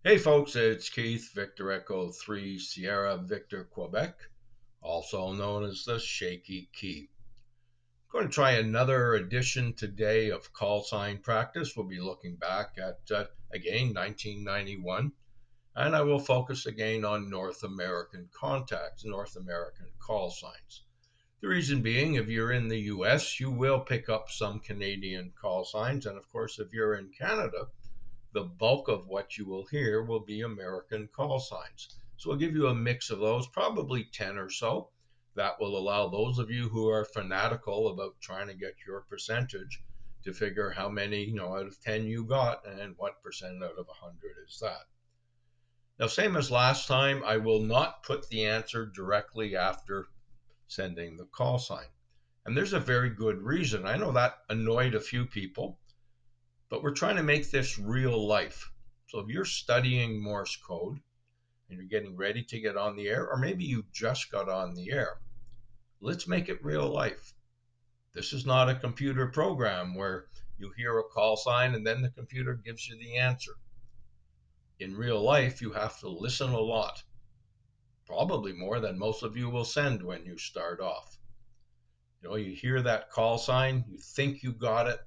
Hey folks, it's Keith, Victor Echo 3 Sierra Victor Quebec, also known as the Shaky Key. I'm going to try another edition today of call sign practice. We'll be looking back at, again, 1991, and I will focus again on North American contacts, North American call signs. The reason being, if you're in the US, you will pick up some Canadian call signs, and of course, if you're in Canada, the bulk of what you will hear will be American call signs. So we'll give you a mix of those, probably 10 or so. That will allow those of you who are fanatical about trying to get your percentage to figure how many, out of 10 you got and what percent out of 100 is that. Now, same as last time, I will not put the answer directly after sending the call sign. And there's a very good reason. I know that annoyed a few people, but we're trying to make this real life. So if you're studying Morse code and you're getting ready to get on the air, or maybe you just got on the air, let's make it real life. This is not a computer program where you hear a call sign and then the computer gives you the answer. In real life, you have to listen a lot, probably more than most of you will send when you start off. You hear that call sign, you think you got it,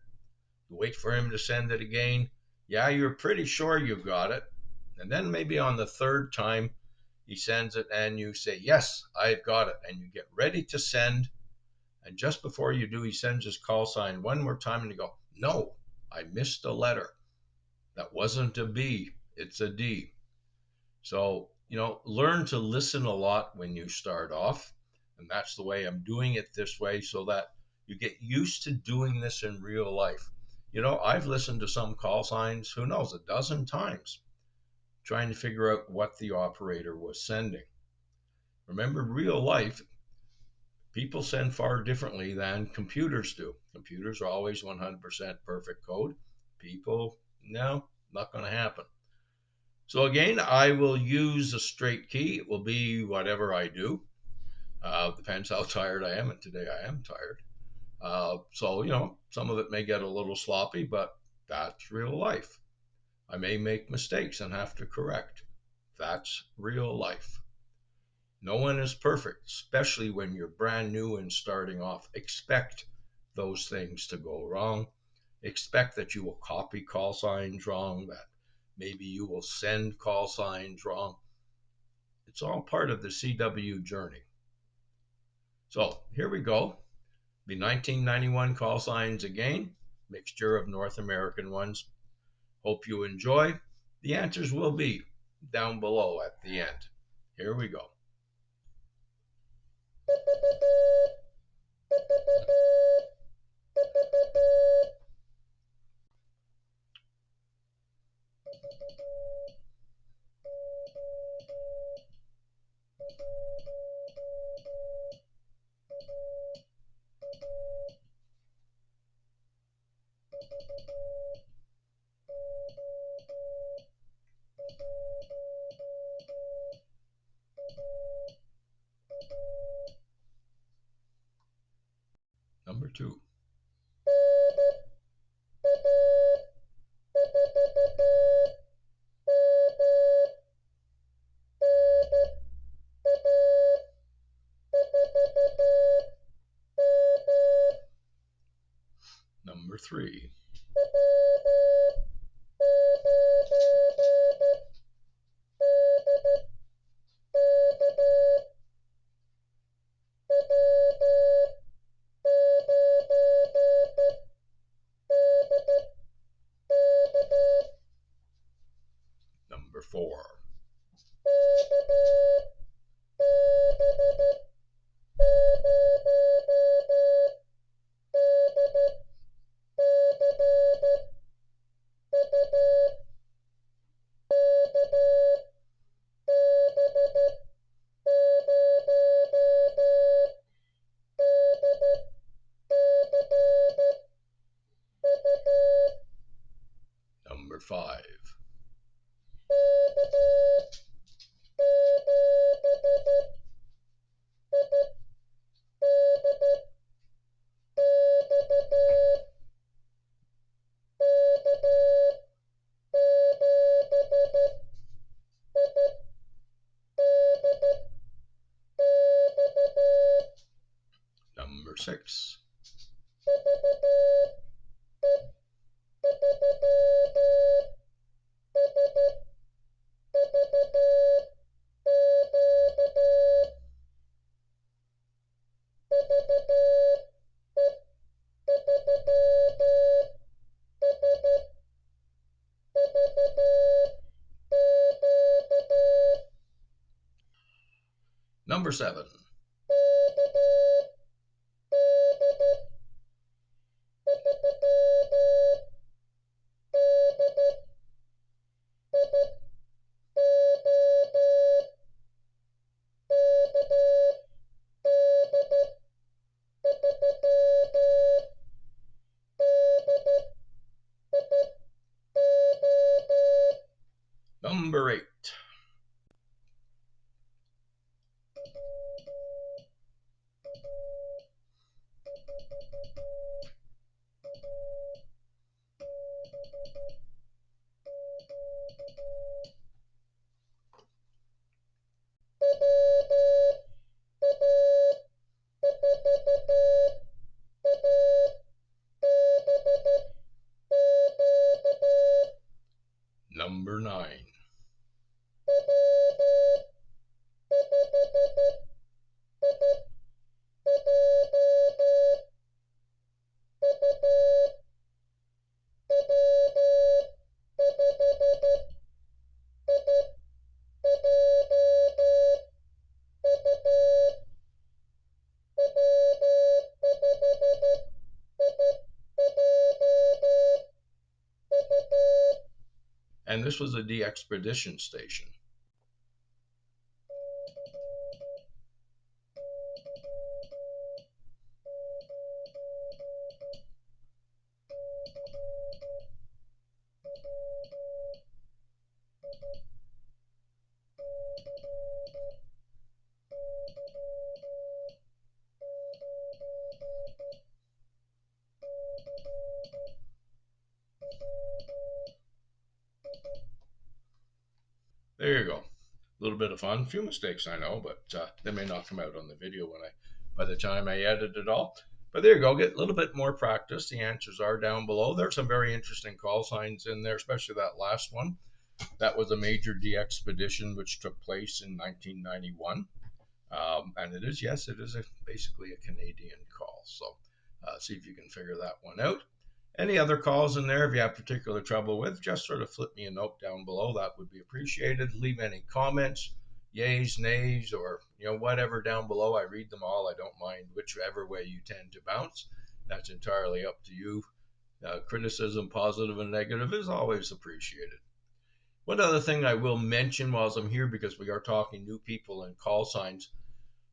you wait for him to send it again. Yeah, you're pretty sure you got it. And then maybe on the third time, he sends it and you say, "Yes, I've got it." And you get ready to send. And just before you do, he sends his call sign one more time and you go, "No, I missed a letter. That wasn't a B, it's a D." So, learn to listen a lot when you start off. And that's the way I'm doing it this way so that you get used to doing this in real life. I've listened to some call signs, who knows, a dozen times, trying to figure out what the operator was sending. Remember, real life, people send far differently than computers do. Computers are always 100% perfect code. People, no, not going to happen. So again, I will use a straight key. It will be whatever I do. Depends how tired I am, and today I am tired. So, some of it may get a little sloppy, but that's real life. I may make mistakes and have to correct. That's real life. No one is perfect, especially when you're brand new and starting off. Expect those things to go wrong. Expect that you will copy call signs wrong, that maybe you will send call signs wrong. It's all part of the CW journey. So here we go. The 1991 call signs again, mixture of North American ones. Hope you enjoy. The answers will be down below at the end. Here we go. Number two. Number three. Number four. Number five. Number 7. Number 8. Number 9. And this was a DXpedition station. There you go. A little bit of fun. A few mistakes, I know, but they may not come out on the video by the time I edit it all. But there you go. Get a little bit more practice. The answers are down below. There's some very interesting call signs in there, especially that last one. That was a major DXpedition which took place in 1991. And it is, yes, it is basically a Canadian call. So see if you can figure that one out. Any other calls in there if you have particular trouble with, just sort of flip me a note down below. That would be appreciated. Leave any comments, yays, nays, or whatever down below. I read them all. I don't mind whichever way you tend to bounce. That's entirely up to you. Criticism, positive and negative, is always appreciated. One other thing I will mention while I'm here, because we are talking new people and call signs.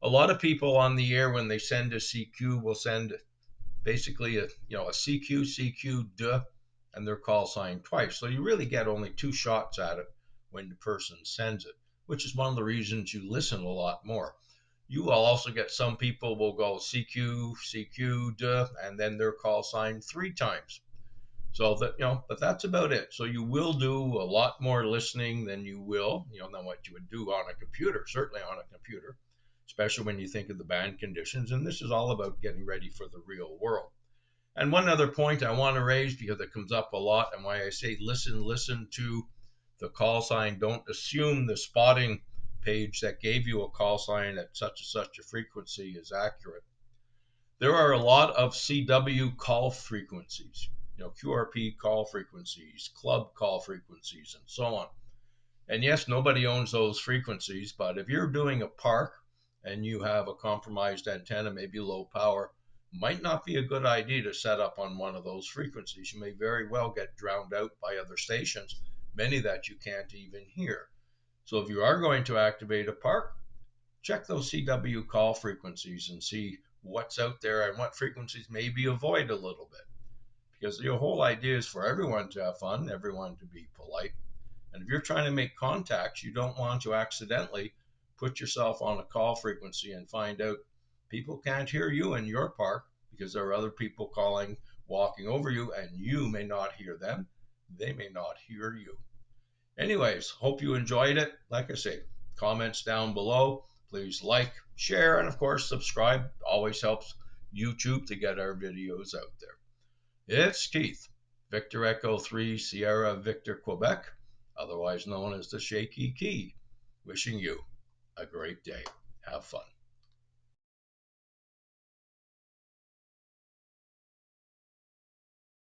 A lot of people on the air, when they send a CQ, will send basically a CQ, CQ, duh, and their call sign twice. So you really get only 2 shots at it when the person sends it, which is one of the reasons you listen a lot more. You will also get some people will go CQ, CQ, duh, and then their call sign 3 times. So that, but that's about it. So you will do a lot more listening than you will, than what you would do on a computer, certainly on a computer, especially when you think of the band conditions. And this is all about getting ready for the real world. And one other point I want to raise, because it comes up a lot, and why I say listen to the call sign. Don't assume the spotting page that gave you a call sign at such and such a frequency is accurate. There are a lot of CW call frequencies, QRP call frequencies, club call frequencies, and so on. And yes, nobody owns those frequencies, but if you're doing a park and you have a compromised antenna, maybe low power, might not be a good idea to set up on one of those frequencies. You may very well get drowned out by other stations, many that you can't even hear. So if you are going to activate a park, check those CW call frequencies and see what's out there and what frequencies maybe avoid a little bit. Because the whole idea is for everyone to have fun, everyone to be polite. And if you're trying to make contacts, you don't want to accidentally put yourself on a call frequency and find out people can't hear you in your park because there are other people calling, walking over you, and you may not hear them. They may not hear you. Anyways, hope you enjoyed it. Like I say, comments down below. Please like, share, and of course, subscribe. Always helps YouTube to get our videos out there. It's Keith, Victor Echo 3 Sierra Victor Quebec, otherwise known as the Shaky Key, wishing you a great day. Have fun.